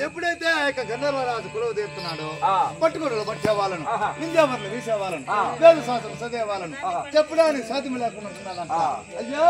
ఎప్పుడైతే ఆ యొక్క గంధర్వరాజు కులవ తీరుతున్నాడో పట్టుకోడు పట్టేవాళ్ళను నిందేమర్లు వీసేవాళ్ళను వేద శాస్త్రం చదివేవాళ్ళను చెప్పడానికి సాధ్యం లేకుండా ఉంటున్నాడంట. అయ్యో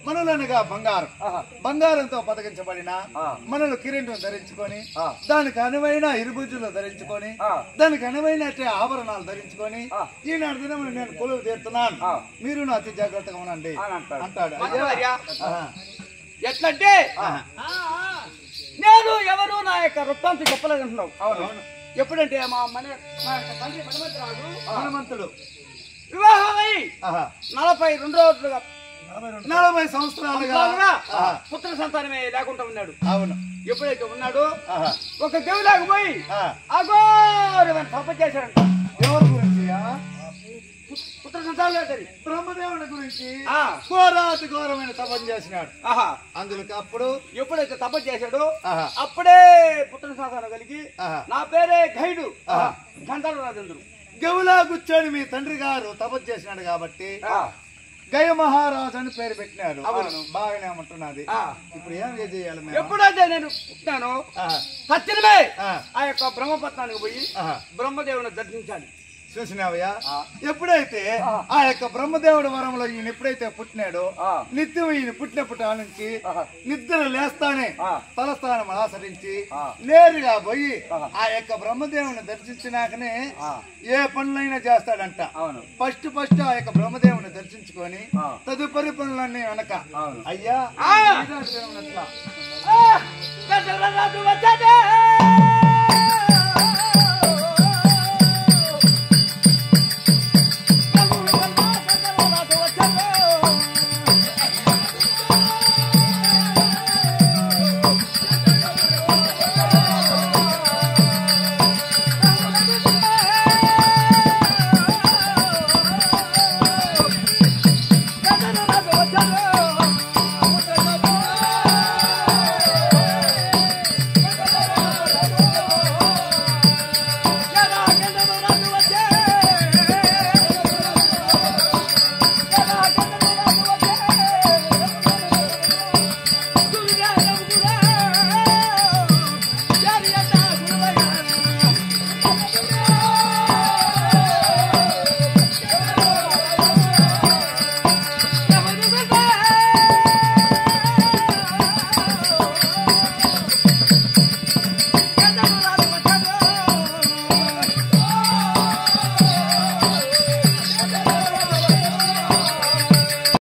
మనలనగా బంగారం బంగారంతో పతకించబడిన మనలు కిరీటం ధరించుకొని దానికి అనువైన ఇరుబుజులు ధరించుకొని దానికి అనువైన ఆభరణాలు ధరించుకొని ఈనాడు దినములు నేను కొలువు తీరుతున్నాను, మీరు అతి జాగ్రత్తగా ఉండండి అంటాడు. ఎట్లంటే నేను ఎవరు నా యొక్క వృత్తాంతం చెప్పలేదంటున్నావు. ఎప్పుడంటే మా తండ్రి హనుమంతుడు వివాహమై 42 రోజులుగా 40 సంవత్సరాలుగా పుత్ర సంతానమే లేకుండా ఉన్నాడు. అవును. ఎప్పుడైతే ఉన్నాడో ఒక దేవులాగా పోయి అఘోరమైన తప చేశాడంట. ఎవరి గురించి? పుత్ర సంతానం లేదు, బ్రహ్మదేవుని గురించి ఘోరాతి ఘోరమైన తపం చేసినాడు. అందులో అప్పుడు ఎప్పుడైతే తప చేశాడో అప్పుడే పుత్ర సంతానం కలిగి నా పేరే గైడు గంధర్వరాజేంద్రుడు. గవులా కూర్చొని మీ తండ్రి గారు తపస్సు చేసినాడు కాబట్టి గయ మహారాజు అని పేరు పెట్టినాడు. బాగానే ఉంటున్నది. ఇప్పుడు ఏం చేయాలి? ఎప్పుడైతే నేను పుట్టానో సత్యమే ఆ యొక్క బ్రహ్మపట్నానికి పోయి బ్రహ్మదేవుని దర్శించాలి. చూసినావయ్యా, ఎప్పుడైతే ఆ యొక్క బ్రహ్మదేవుడి వరంలో ఈయన ఎప్పుడైతే పుట్టినాడో నిత్యం ఈయన పుట్టినప్పటి నుంచి నిద్ర లేస్తానే తలస్థానం ఆచరించి నేరుగా పోయి ఆ యొక్క బ్రహ్మదేవుని దర్శించినాకనే ఏ పనులైనా చేస్తాడంట. ఫస్ట్ ఆ యొక్క బ్రహ్మదేవుని దర్శించుకొని తదుపరి పనులన్నీ వెనక. అయ్యా